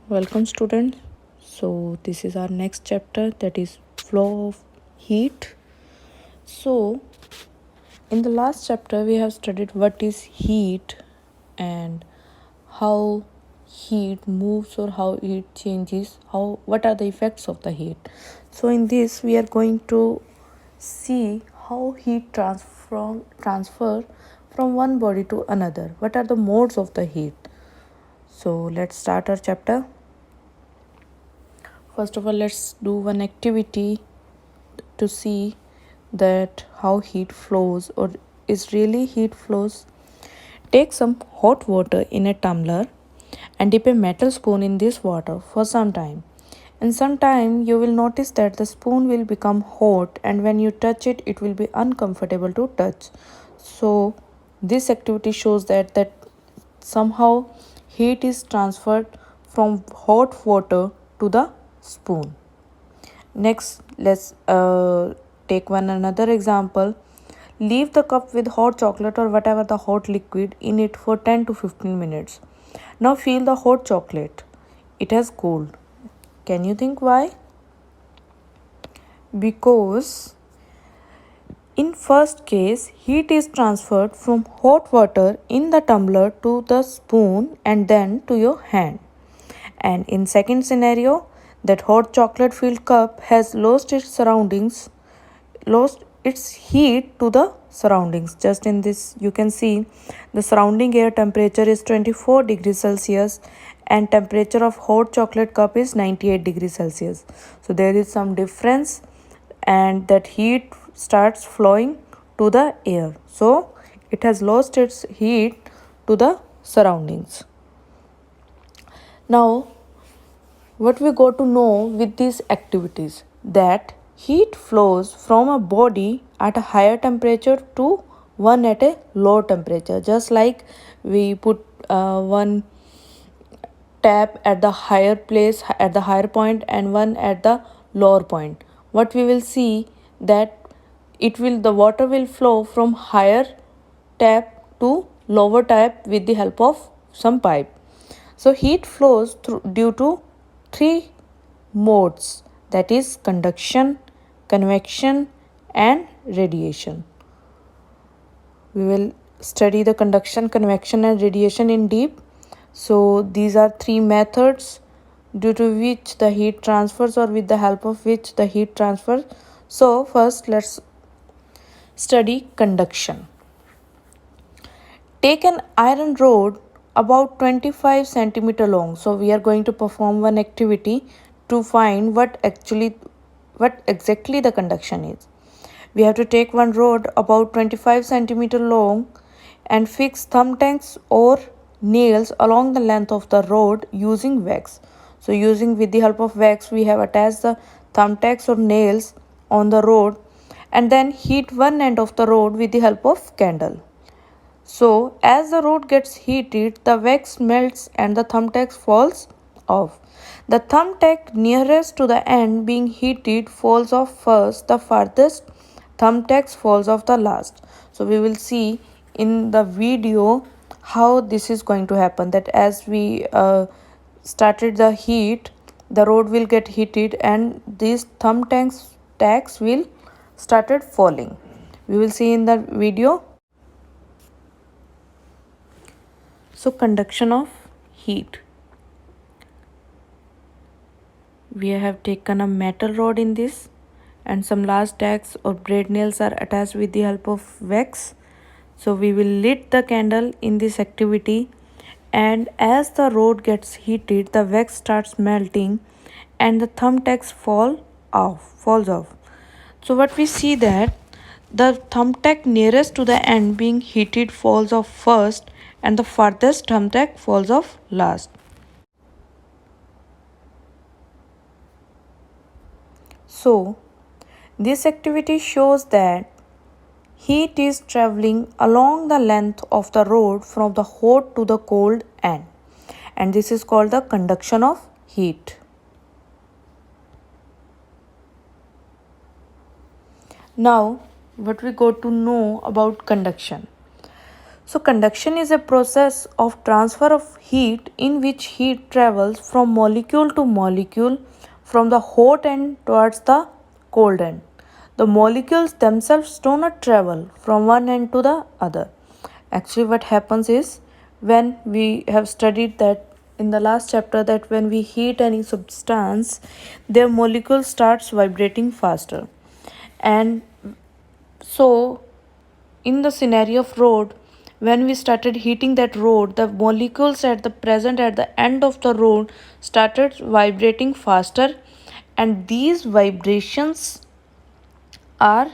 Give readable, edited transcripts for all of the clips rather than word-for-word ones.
Welcome students. So this is our next chapter, that is flow of heat. So in the last chapter we have studied what is heat and how heat moves or how heat changes, what are the effects of the heat. So in this we are going to see how heat transfer from one body to another. What are the modes of the heat? So let's start our chapter. First of all, let's do one activity to see that how heat flows or is really heat flows. Take some hot water in a tumbler and dip a metal spoon in this water for some time. In some time, you will notice that the spoon will become hot, and when you touch it, it will be uncomfortable to touch. So, this activity shows that somehow heat is transferred from hot water to the spoon. Next, let's take one another example. Leave the cup with hot chocolate or whatever the hot liquid in it for 10 to 15 minutes. Now feel the hot chocolate. It has cooled. Can you think why? Because in first case, heat is transferred from hot water in the tumbler to the spoon and then to your hand. And in second scenario, that hot chocolate filled cup has lost its heat to the surroundings. Just in this you can see the surrounding air temperature is 24 degrees Celsius and temperature of hot chocolate cup is 98 degrees Celsius. So there is some difference and that heat starts flowing to the air. So it has lost its heat to the surroundings. Now what we got to know with these activities, that heat flows from a body at a higher temperature to one at a lower temperature, just like we put one tap at the higher place at the higher point and one at the lower point. What we will see that the water will flow from higher tap to lower tap with the help of some pipe. So heat flows due to three modes, that is conduction, convection and radiation. We will study the conduction, convection and radiation in deep. So these are three methods due to which the heat transfers or with the help of which the heat transfers. So first let's study conduction. Take an iron rod about 25 centimeter long. So we are going to perform one activity to find what exactly the conduction is. We have to take one rod about 25 centimeter long and fix thumbtacks or nails along the length of the rod using wax. So using with the help of wax, we have attached the thumbtacks or nails on the rod and then heat one end of the rod with the help of candle. So as the rod gets heated, the wax melts and the thumbtack falls off. The thumbtack nearest to the end being heated falls off first, the farthest thumbtack falls off the last. So we will see in the video how this is going to happen, that as we started the heat, the rod will get heated and these thumbtacks will started falling. We will see in the video. So conduction of heat. We have taken a metal rod in this and some large tacks or braid nails are attached with the help of wax. So we will lit the candle in this activity, and as the rod gets heated, the wax starts melting and the thumbtacks falls off. So what we see that the thumbtack nearest to the end being heated falls off first and the farthest thumbtack falls off last. So this activity shows that heat is traveling along the length of the rod from the hot to the cold end, and this is called the conduction of heat. Now what we got to know about conduction. So conduction is a process of transfer of heat in which heat travels from molecule to molecule from the hot end towards the cold end. The molecules themselves do not travel from one end to the other. Actually what happens is, when we have studied that in the last chapter, that when we heat any substance, their molecule starts vibrating faster. And so in the scenario of rod, when we started heating that rod, the molecules at the end of the rod started vibrating faster, and these vibrations are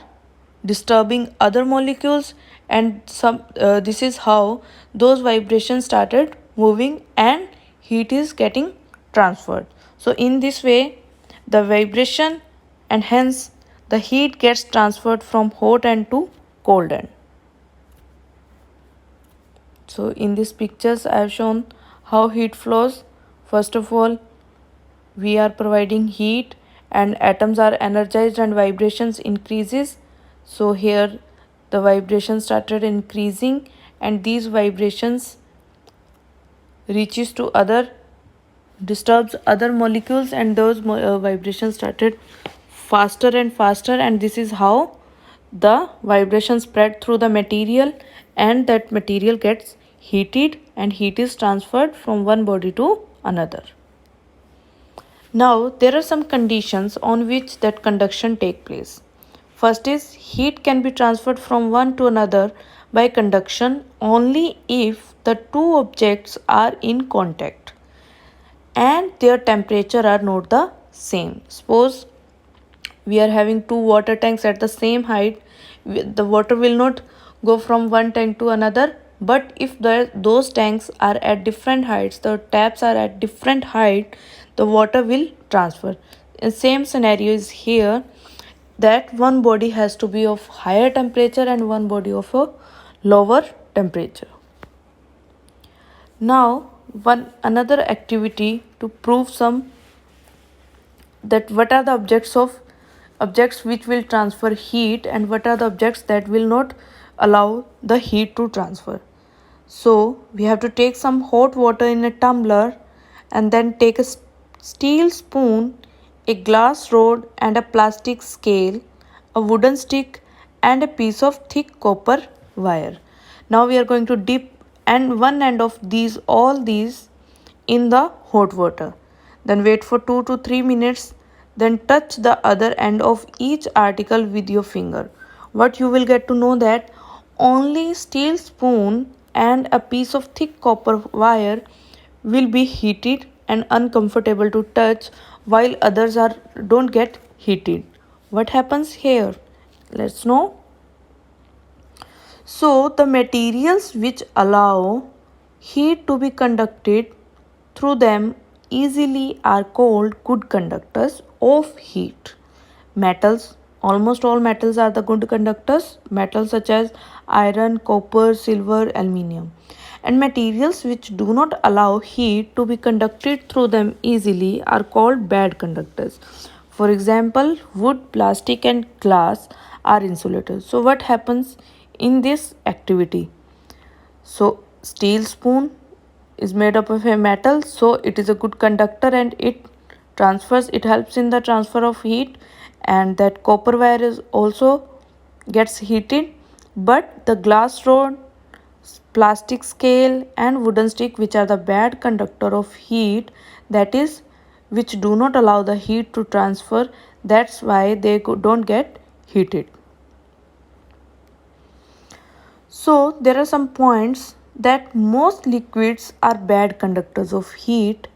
disturbing other molecules, and this is how those vibrations started moving and heat is getting transferred. So in this way, the vibration and hence the heat gets transferred from hot end to cold end. So in these pictures I have shown how heat flows. First of all, we are providing heat and atoms are energized and vibrations increases. So here the vibrations started increasing, and these vibrations reaches to other, disturbs other molecules, and those vibrations started faster and faster, and this is how the vibration spread through the material, and that material gets heated and heat is transferred from one body to another. Now there are some conditions on which that conduction take place. First is, heat can be transferred from one to another by conduction only if the two objects are in contact and their temperature are not the same. Suppose we are having two water tanks at the same height, the water will not go from one tank to another, but if those tanks are at different heights, the taps are at different height, the water will transfer. The same scenario is here, that one body has to be of higher temperature and one body of a lower temperature. Now one another activity to prove some, that what are the objects which will transfer heat and what are the objects that will not allow the heat to transfer. So we have to take some hot water in a tumbler and then take a steel spoon, a glass rod and a plastic scale, a wooden stick and a piece of thick copper wire. Now we are going to dip and one end of all these in the hot water. Then wait for 2 to 3 minutes. Then touch the other end of each article with your finger. What you will get to know, that only steel spoon and a piece of thick copper wire will be heated and uncomfortable to touch, while others are don't get heated. What happens here? Let's know. So the materials which allow heat to be conducted through them easily are called good conductors of heat. Metals, almost all metals are the good conductors. Metals such as iron, copper, silver, aluminium. And materials which do not allow heat to be conducted through them easily are called bad conductors. For example, wood, plastic and glass are insulators. So what happens in this activity? So steel spoon is made up of a metal, so it is a good conductor and it helps in the transfer of heat, and that copper wire is also gets heated. But the glass rod, plastic scale and wooden stick, which are the bad conductor of heat, that is which do not allow the heat to transfer, that's why they don't get heated. So there are some points, that most liquids are bad conductors of heat.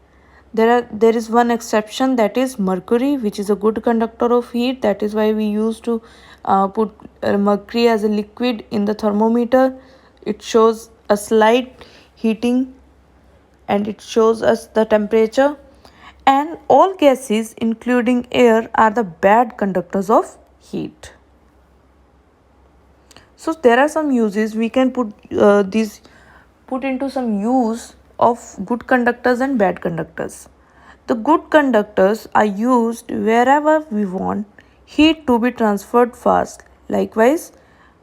There is one exception, that is mercury, which is a good conductor of heat. That is why we used to put mercury as a liquid in the thermometer. It shows a slight heating and it shows us the temperature. And all gases including air are the bad conductors of heat. So there are some uses we can put into some use of good conductors and bad conductors. The good conductors are used wherever we want heat to be transferred fast. Likewise,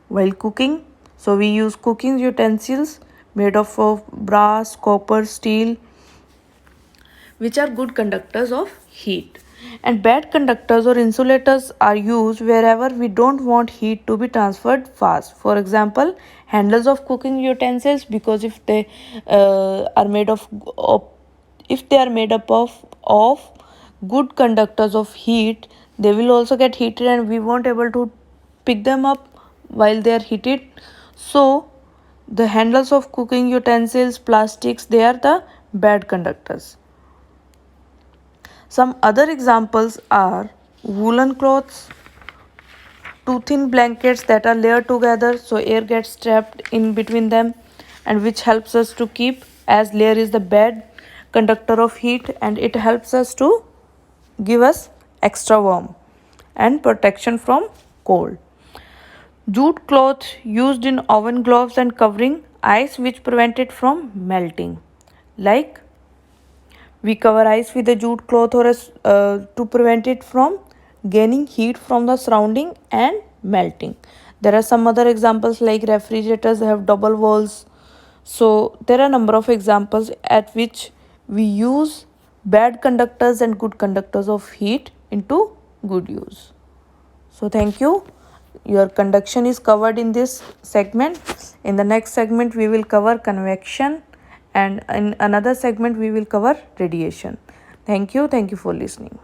while cooking, So we use cooking utensils made of brass, copper, steel, which are good conductors of heat. And bad conductors or insulators are used wherever we don't want heat to be transferred fast. For example, handles of cooking utensils, because if they are made of if they are made up of good conductors of heat, they will also get heated and we won't able to pick them up while they are heated. So the handles of cooking utensils, plastics, they are the bad conductors. Some other examples are woolen cloths, two thin blankets that are layered together so air gets trapped in between them, and which helps us to keep, as layer is the bad conductor of heat and it helps us to give us extra warmth and protection from cold. Jute cloth used in oven gloves and covering ice which prevent it from melting. Like we cover ice with a jute cloth to prevent it from gaining heat from the surrounding and melting. There are some other examples like refrigerators have double walls. So there are a number of examples at which we use bad conductors and good conductors of heat into good use. So thank you. Your conduction is covered in this segment. In the next segment, we will cover convection, and in another segment, we will cover radiation. Thank you. Thank you for listening.